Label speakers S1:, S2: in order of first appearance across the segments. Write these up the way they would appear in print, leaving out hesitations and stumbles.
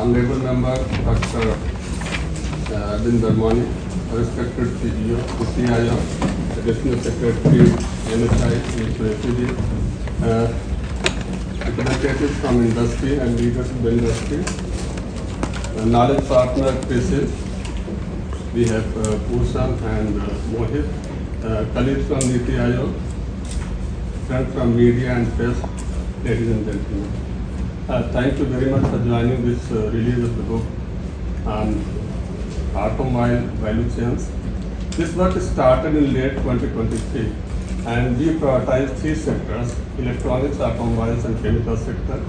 S1: Honorable Member Dr. Arvind Virmani, respected CEO, NITI Aayog, Additional Secretary, NHI, representatives from industry and leaders of the industry, knowledge partner places. We have Suman and Mohit, colleagues from NITI Aayog, friends from media and press, ladies and gentlemen. Thank you very much for joining this release of the book on automobile value chains. This work started in late 2023 and we prioritized three sectors: electronics, automobiles and chemical sector.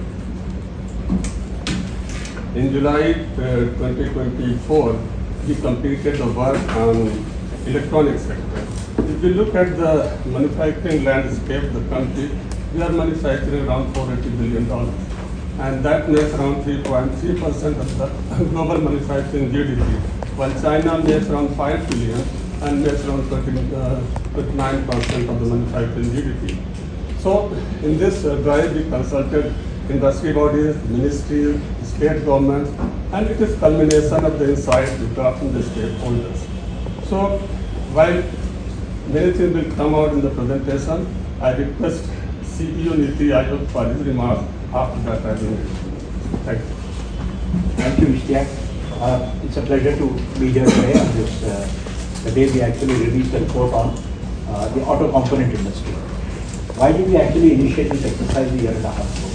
S1: In July 2024, we completed the work on electronics sector. If you look at the manufacturing landscape of the country, we are manufacturing around $480 billion. And that makes around 3.3% of the global manufacturing GDP, while China makes around $5 billion and makes around 29% of the manufacturing GDP. So in this drive, we consulted industry bodies, ministries, state governments, and it is culmination of the insight we got from the stakeholders. So while many things will come out in the presentation, I request CEO NITI Aayog for his remarks. After that, I will. Thank you.
S2: Thank you, Shri. It's a pleasure to be here today on this, the day we actually released a report on the auto component industry. Why did we actually initiate this exercise a year and a half ago?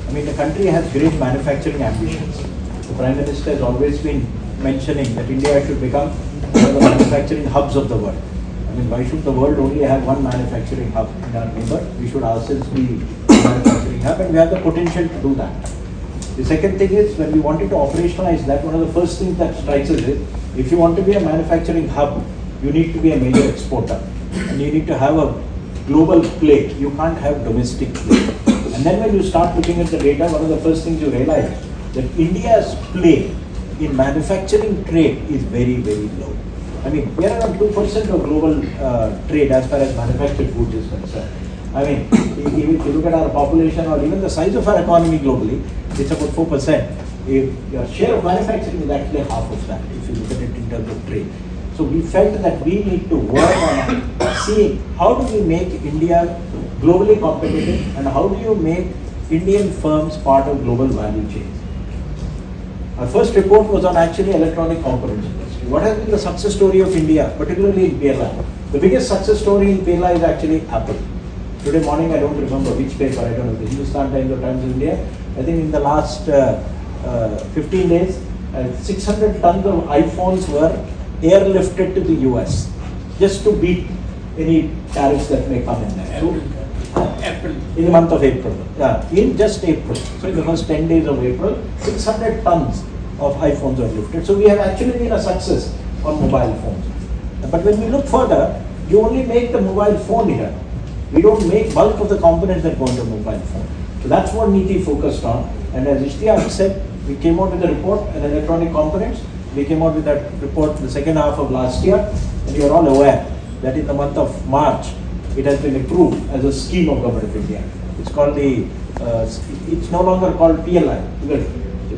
S2: I mean, the country has great manufacturing ambitions. The Prime Minister has always been mentioning that India should become one of the manufacturing hubs of the world. I mean, why should the world only have one manufacturing hub in our neighbor? We should ourselves be manufacturing hub, and we have the potential to do that. The second thing is, when we wanted to operationalize that, one of the first things that strikes us is, if you want to be a manufacturing hub, you need to be a major exporter, and you need to have a global play. You can't have domestic play. And then when you start looking at the data, one of the first things you realize that India's play in manufacturing trade is very, very low. I mean, we are around 2% of global trade as far as manufactured goods is concerned. I mean, if you look at our population or even the size of our economy globally, it's about 4%. Your share of manufacturing is actually half of that, if you look at it in terms of trade. So we felt that we need to work on seeing how do we make India globally competitive and how do you make Indian firms part of global value chains. Our first report was on actually electronic components industry. What has been the success story of India, particularly in PLI? The biggest success story in PLI is actually Apple. Today morning, I don't remember which paper, I don't know, the Hindustan Times or Times of India. I think in the last 15 days, 600 tons of iPhones were airlifted to the US just to beat any tariffs that may come in there. April. In the month of April. Yeah, in just April. So in the first 10 days of April, 600 tons of iPhones are lifted. So we have actually been a success on mobile phones. But when we look further, you only make the mobile phone here. We don't make bulk of the components that go into a mobile phone. So that's what NITI focused on. And as Ishtiaq said, we came out with a report on electronic components. We came out with that report in the second half of last year. And you are all aware that in the month of March, it has been approved as a scheme of Government of India. It's called it's no longer called PLI. The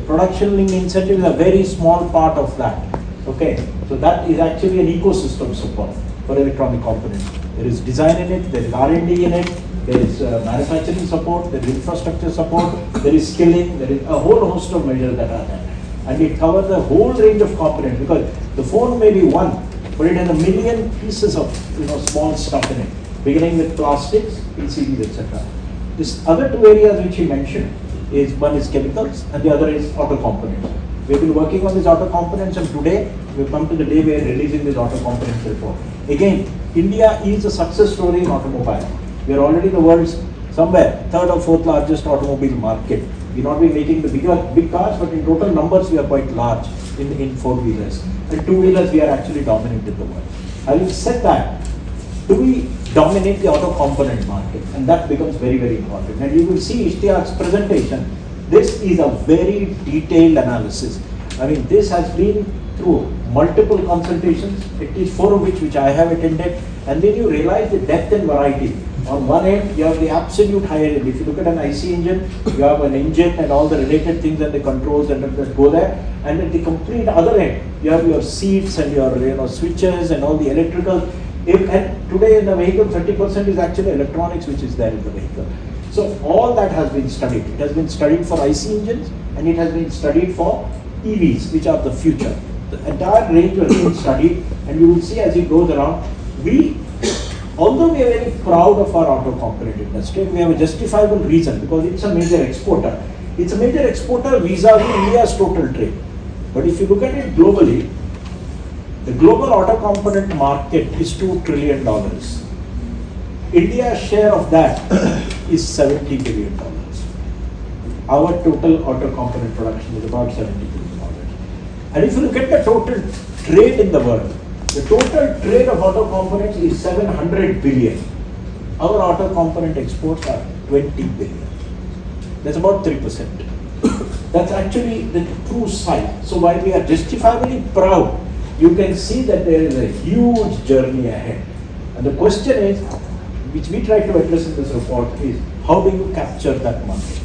S2: production linked incentive is a very small part of that. Okay, so that is actually an ecosystem support for electronic components. There is design in it, there is R&D in it, there is manufacturing support, there is infrastructure support, there is skilling, there is a whole host of measures that are there. And it covers a whole range of components because the phone may be one, but it has a million pieces of small stuff in it, beginning with plastics, PCBs, etc. This other two areas which he mentioned is one is chemicals and the other is auto components. We've been working on these auto components and today we've come to the day we are releasing this auto components report. Again, India is a success story in automobile. We are already the world's somewhere third or fourth largest automobile market. We not be making the big cars, but in total numbers we are quite large in four-wheelers. And two-wheelers we are actually dominant in the world. Having said that, do we dominate the auto component market? And that becomes very, very important. And you will see Ishtiaq's presentation. This is a very detailed analysis. I mean, this has been through multiple consultations, at least 4 of which I have attended, and then you realize the depth and variety. On one end, you have the absolute higher end. If you look at an IC engine, you have an engine and all the related things and the controls that go there. And at the complete other end, you have your seats and your switches and all the electrical. And today in the vehicle, 30% is actually electronics which is there in the vehicle. So all that has been studied. It has been studied for IC engines and it has been studied for EVs, which are the future. The entire range has been studied, and you will see as it goes around, although we are very proud of our auto component industry, we have a justifiable reason because it's a major exporter. It's a major exporter vis-a-vis India's total trade. But if you look at it globally, the global auto component market is $2 trillion. India's share of that is $70 billion. Our total auto component production is about $70 billion. And if you look at the total trade in the world, the total trade of auto components is 700 billion. Our auto component exports are 20 billion. That's about 3%. That's actually the true size. So while we are justifiably proud, you can see that there is a huge journey ahead. And the question is, which we try to address in this report, is how do you capture that market?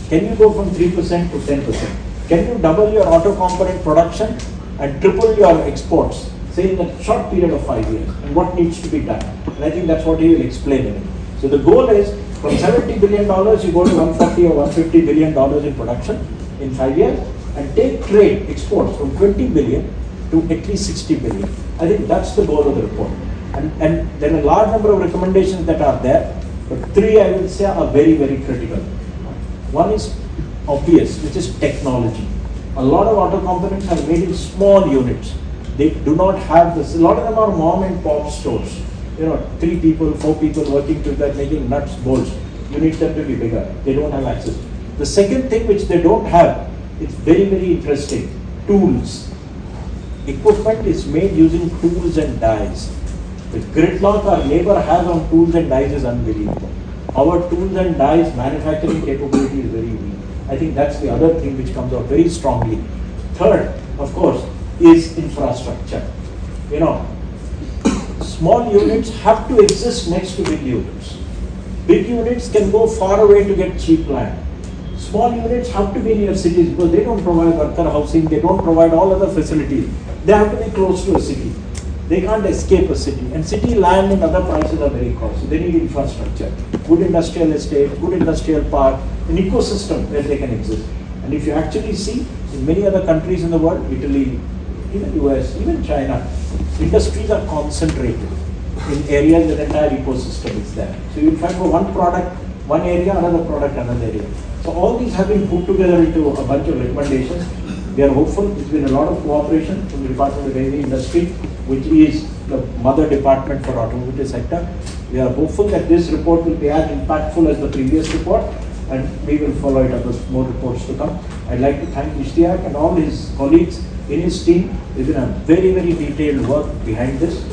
S2: Can you go from 3% to 10%? Can you double your auto component production and triple your exports, say in a short period of 5 years? And what needs to be done? And I think that's what he will explain in it. So the goal is from $70 billion, you go to 140 or $150 billion in production in 5 years, and take trade exports from 20 billion to at least 60 billion. I think that's the goal of the report. And there are a large number of recommendations that are there, but 3 I will say are very, very critical. One is obvious, which is technology. A lot of auto components are made in small units. They do not have this. A lot of them are mom and pop stores. 3 people, 4 people working together making nuts, bolts. You need them to be bigger. They don't have access. The second thing which they don't have, it's very, very interesting, tools. Equipment is made using tools and dies. The gridlock our neighbor has on tools and dies is unbelievable. Our tools and dies manufacturing capability is very weak. I think that's the other thing which comes out very strongly. Third, of course, is infrastructure. Small units have to exist next to big units. Big units can go far away to get cheap land. Small units have to be near cities because they don't provide worker housing, they don't provide all other facilities. They have to be close to a city. They can't escape a city. And city land and other prices are very costly. They need infrastructure, good industrial estate, good industrial park, an ecosystem where they can exist. And if you actually see in many other countries in the world, Italy, even US, even China, industries are concentrated in areas where the entire ecosystem is there. So you will find for one product, one area, another product, another area. So all these have been put together into a bunch of recommendations. We are hopeful. There's been a lot of cooperation from the Department of Heavy Industry, which is the mother department for automotive sector. We are hopeful that this report will be as impactful as the previous report, and we will follow it up with more reports to come. I'd like to thank NITI Aayog and all his colleagues in his team. There's been a very, very detailed work behind this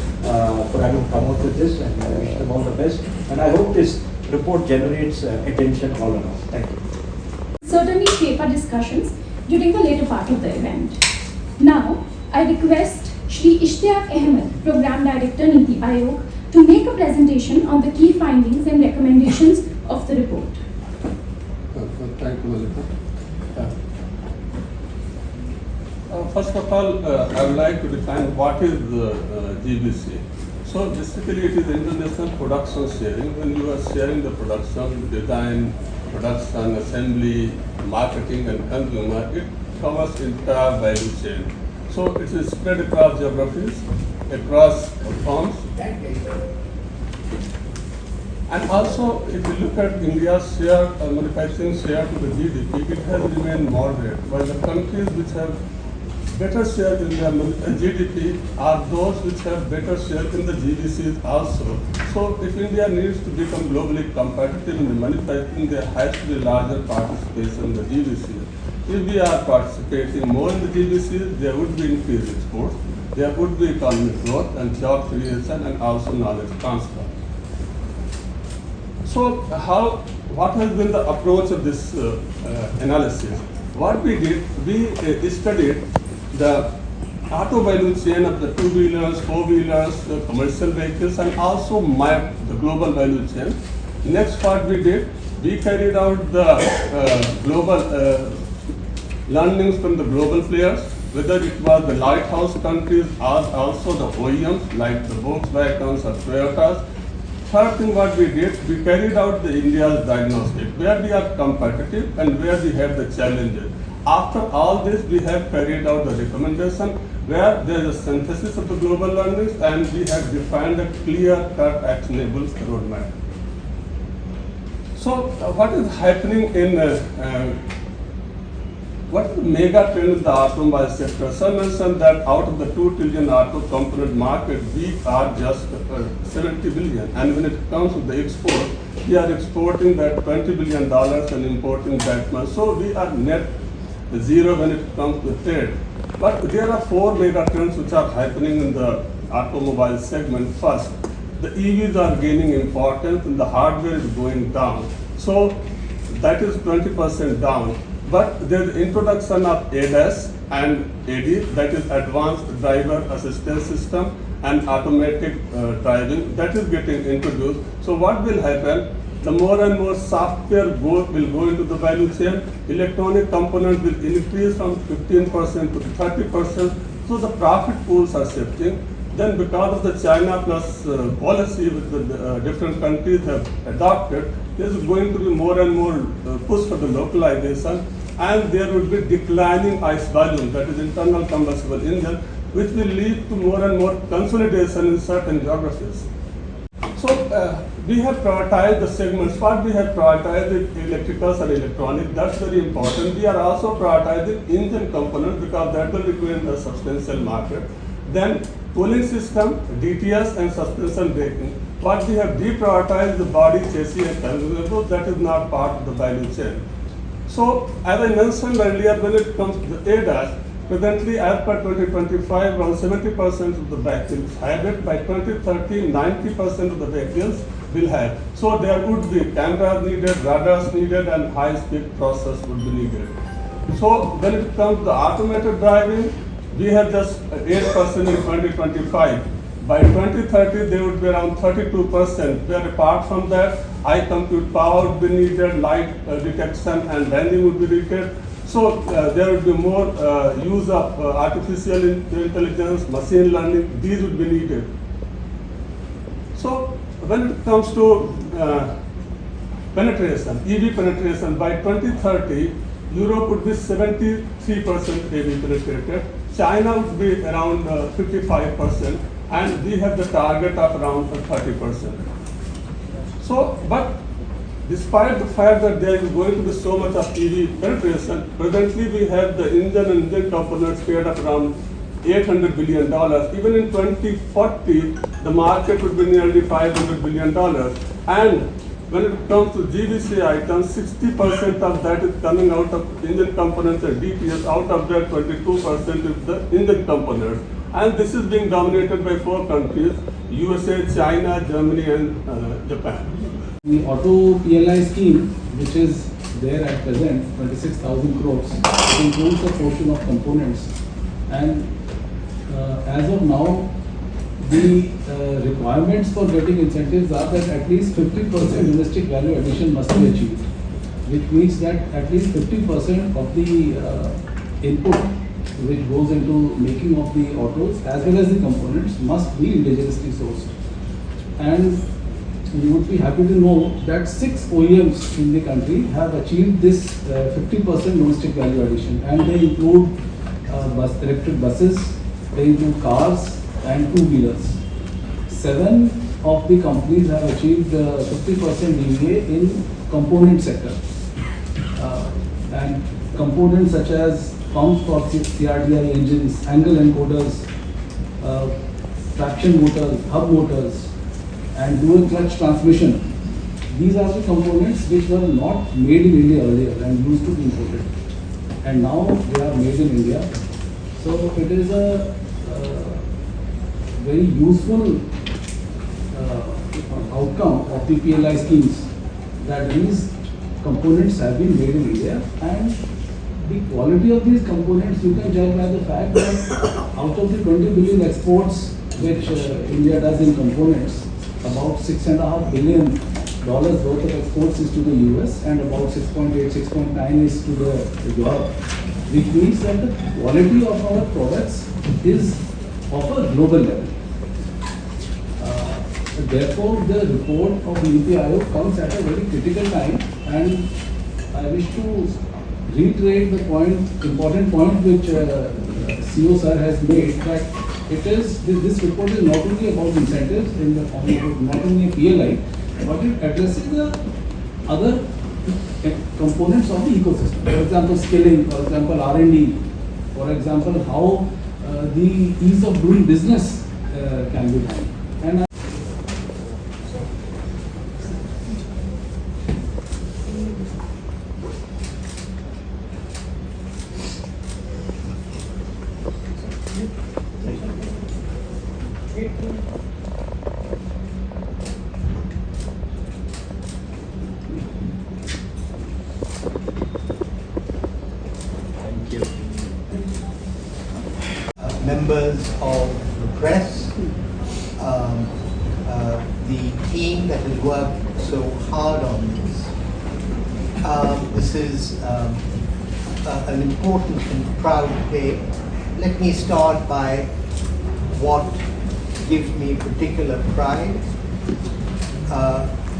S2: for having come up with this, and I wish them all the best. And I hope this report generates attention all around. Thank you.
S3: Certainly paper discussions during the later part of the event. Now, I request Shri Ahmed, Program Director, NITI Aayog, to make a presentation on the key findings and recommendations of the report.
S1: Thank you, Malika. First of all, I would like to define what is the GBC. So basically it is international production sharing. When you are sharing the production, design, production, assembly, marketing and consumer, it covers entire value chain. So it is spread across geographies, across firms. And also, if you look at India's share, manufacturing share to the GDP, it has remained moderate, while the countries which have better share in their GDP are those which have better share in the GDCs also. So if India needs to become globally competitive in the manufacturing, there has to be larger participation in the GDCs. If we are participating more in the GDCs, there would be increased exports, there would be economic growth and job creation and also knowledge transfer. So what has been the approach of this analysis? What we did, we studied the auto value chain of the 2-wheelers, 4-wheelers, commercial vehicles, and also mapped the global value chain. Next part we did, we carried out the global learnings from the global players, whether it was the lighthouse countries or also the OEMs like the Volkswagens or Toyotas. Third thing what we did, we carried out the India's diagnostic, where we are competitive and where we have the challenges. After all this, we have carried out the recommendation where there is a synthesis of the global learnings and we have defined a clear-cut actionable roadmap. So what is happening in what is the mega trend in the automobile sector? Sir mentioned that out of the 2 trillion auto component market, we are just 70 billion. And when it comes to the export, we are exporting that $20 billion and importing that much. So we are net zero when it comes to trade. But there are 4 mega trends which are happening in the automobile segment. First, the EVs are gaining importance and the hardware is going down. So that is 20% down. But there is introduction of ADAS and AD, that is Advanced Driver Assistance System, and automatic driving, that is getting introduced. So what will happen? The more and more software will go into the value chain, electronic components will increase from 15% to 30%, so the profit pools are shifting. Then because of the China plus policy which the different countries have adopted, there is going to be more and more push for the localization, and there will be declining ICE volume, that is internal combustible engine, which will lead to more and more consolidation in certain geographies. So we have prioritized the segments. What we have prioritized is electricals and electronics. That's very important. We are also prioritizing engine components because that will require a substantial market. Then cooling system, DTS and suspension braking. What we have deprioritized the body, chassis and consumables, that is not part of the value chain. So as I mentioned earlier, when it comes to the ADAS, presently as per 2025, around 70% of the vehicles have it. By 2030, 90% of the vehicles will have. So there would be cameras needed, radars needed, and high-speed process would be needed. So when it comes to the automated driving, we have just 8% in 2025. By 2030, there would be around 32%, where apart from that, high compute power would be needed, light detection and landing would be needed. So there would be more use of artificial intelligence, machine learning, these would be needed. So when it comes to penetration, EV penetration, by 2030, Europe would be 73% EV penetrated, China would be around 55%, and we have the target of around 30%. So, but despite the fact that there is going to be so much of EV penetration, presently we have the engine and engine components paid of around $800 billion. Even in 2040, the market would be nearly $500 billion. And when it comes to GVC items, 60% of that is coming out of engine components and DTS. Out of that, 22% is the engine components. And this is being dominated by 4 countries, USA, China, Germany, and Japan.
S4: The auto PLI scheme, which is there at present, 26,000 crores, it includes a portion of components. And as of now, the requirements for getting incentives are that at least 50% domestic value addition must be achieved, which means that at least 50% of the input which goes into making of the autos as well as the components must be indigenously sourced. And you would be happy to know that 6 OEMs in the country have achieved this 50% domestic value addition, and they include electric buses, they include cars and 2-wheelers. 7 of the companies have achieved 50% DVA in component sector, and components such as pumps for CRDI engines, angle encoders, traction motors, hub motors, and dual clutch transmission. These are the components which were not made in India earlier and used to be imported, and now they are made in India. So it is a very useful outcome of the PLI schemes that these components have been made in India, and the quality of these components you can judge by the fact that out of the 20 billion exports which India does in components, about $6.5 billion worth of exports is to the US and about 6.8, 6.9 is to the Europe, which means that the quality of our products is of a global level. Therefore, the report of NITI Aayog comes at a very critical time, and I wish to reiterate the important point which CEO sir has made, that this report is not only about incentives in the form of not only PLI, but it addresses the other components of the ecosystem. For example, skilling, for example, R&D, for example, how the ease of doing business can be done. And
S5: members of the press, the team that has worked so hard on this. This is an important and proud day. Let me start by what gives me particular pride.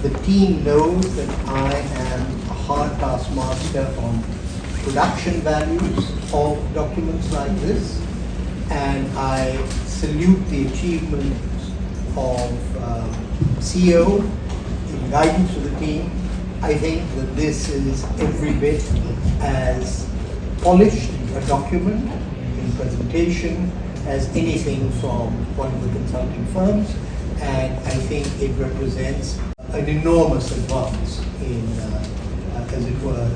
S5: The team knows that I am a hard taskmaster on production values of documents like this, and I salute the achievements of CEO in guidance to the team. I think that this is every bit as polished a document in presentation as anything from one of the consulting firms, and I think it represents an enormous advance in, as it were,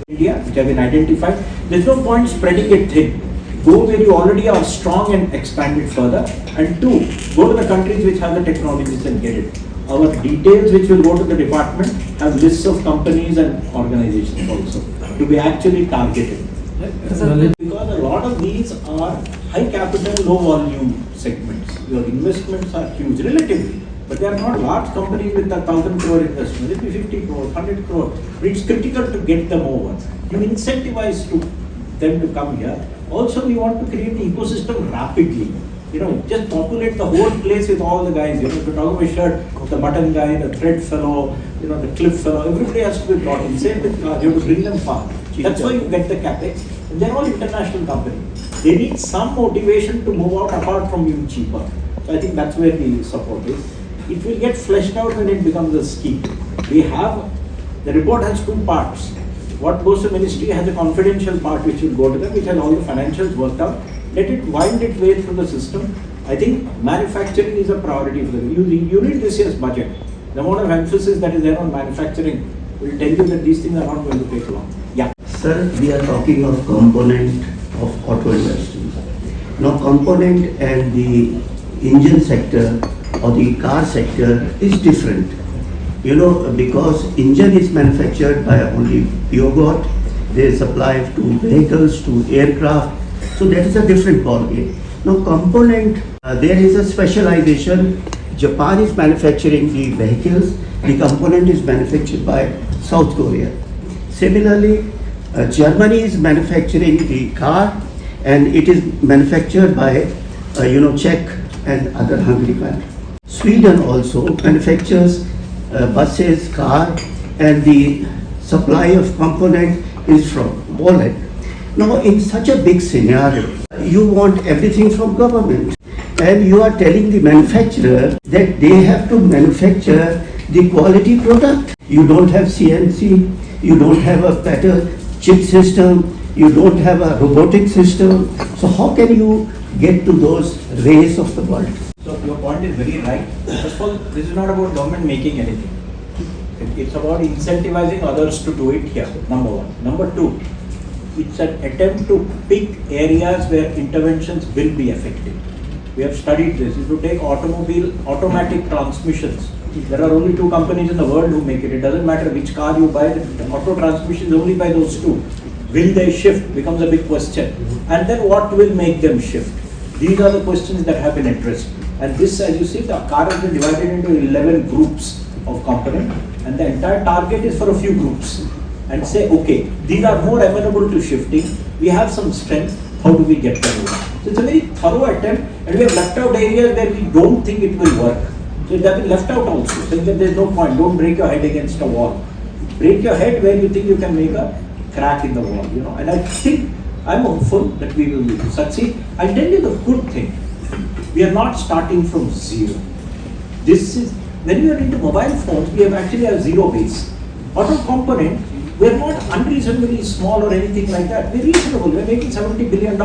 S2: India, which have been identified. There's no point spreading it thin. Go where you already are strong and expand it further. And two, go to the countries which have the technologies and get it. Our details which will go to the department have lists of companies and organizations also to be actually targeted. Because a lot of these are high capital, low volume segments. Your investments are huge relatively, but they are not large companies with 1,000 crore investment. It will be 50 crore, 100 crore. But it's critical to get them over. You incentivize them to come here. Also, we want to create the ecosystem rapidly. Just populate the whole place with all the guys. If you're talking about shirt, the button guy, the thread fellow, the clip fellow, everybody has to be brought in. Same with cars, you have to bring them far. That's why you get the capex. And they're all international companies. They need some motivation to move out apart from being cheaper. So I think that's where the support is. It will get fleshed out when it becomes a scheme. The report has two parts. What goes to ministry has a confidential part which will go to them, which has all the financials worked out. Let it wind its way through the system. I think manufacturing is a priority for them. You need this year's budget. The amount of emphasis that is there on manufacturing will tell you that these things are not going to take long. Yeah.
S6: Sir, we are talking of component of auto industry. Now, component and the engine sector or the car sector is different. Because engine is manufactured by only Peugeot, they supply to vehicles, to aircraft, so that is a different ballgame. Now, component, there is a specialization. Japan is manufacturing the vehicles, the component is manufactured by South Korea. Similarly, Germany is manufacturing the car, and it is manufactured by Czech and other Hungary countries. Sweden also manufactures buses, car, and the supply of component is from Poland. Now, in such a big scenario, you want everything from government, and you are telling the manufacturer that they have to manufacture the quality product. You don't have CNC, you don't have a better chip system, you don't have a robotic system. So how can you get to those rays of the world?
S2: So your point is very right. First of all, this is not about government making anything. It's about incentivizing others to do it here, number one. Number two, it's an attempt to pick areas where interventions will be effective. We have studied this. If you take automatic transmissions, there are only 2 companies in the world who make it. It doesn't matter which car you buy, the auto transmission is only by those 2. Will they shift becomes a big question. And then what will make them shift? These are the questions that have been addressed. And this, as you see, the car has been divided into 11 groups of component, and the entire target is for a few groups. And say, okay, these are more amenable to shifting, we have some strength, how do we get them? So it's a very thorough attempt, and we have left out areas where we don't think it will work. So they have been left out also, saying that there's no point, don't break your head against a wall. Break your head where you think you can make a crack in the wall, you know. And I think, I'm hopeful that we will succeed. I'll tell you the good thing, we are not starting from zero. This is, when we are into mobile phones, we have actually a zero base. Auto component, we are not unreasonably small or anything like that. We're reasonable, we're making $70 billion.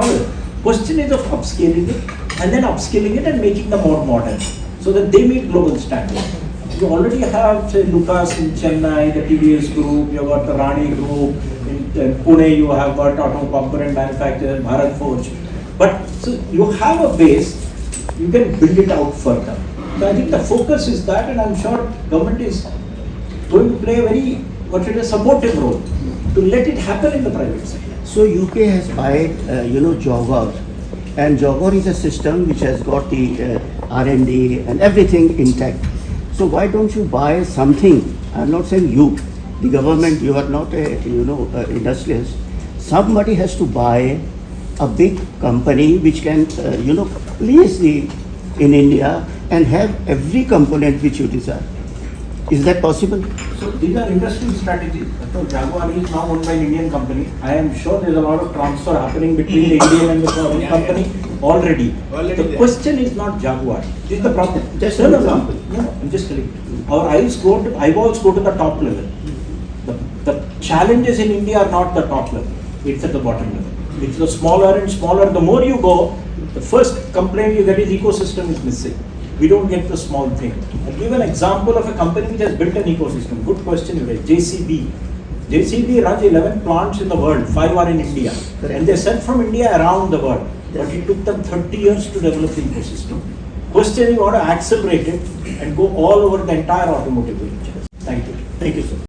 S2: Question is of upscaling it, and then upscaling it and making them more modern, so that they meet global standards. You already have, say, Lucas in Chennai, the TVS group, you have got the Rani group, in Pune you have got auto component manufacturer, Bharat Forge. But so you have a base, you can build it out further. So I think the focus is that, and I'm sure government is going to play a very, supportive role to let it happen in the private sector.
S6: So UK has bought, Jaguar, and Jaguar is a system which has got the R&D and everything intact. So why don't you buy something? I'm not saying you, the government. You are not a industrialist. Somebody has to buy a big company which can place in India and have every component which you desire. Is that possible?
S2: So these are interesting strategies. So Jaguar is now owned by an Indian company. I am sure there's a lot of transfer happening between the Indian and the foreign company already. The question is not Jaguar. This is the problem.
S6: Just an example.
S2: No, I'm just telling you. Our eyeballs go to the top level. The challenges in India are not the top level. It's at the bottom level. It's the smaller and smaller. The more you go, the first complaint you get is ecosystem is missing. We don't get the small thing. I'll give an example of a company which has built an ecosystem. Good question you raised. JCB. JCB runs 11 plants in the world, 5 are in India.
S6: Correct.
S2: And they sell from India around the world. But it took them 30 years to develop the ecosystem. Question, you want to accelerate it and go all over the entire automotive range. Thank you.
S6: Thank you, sir.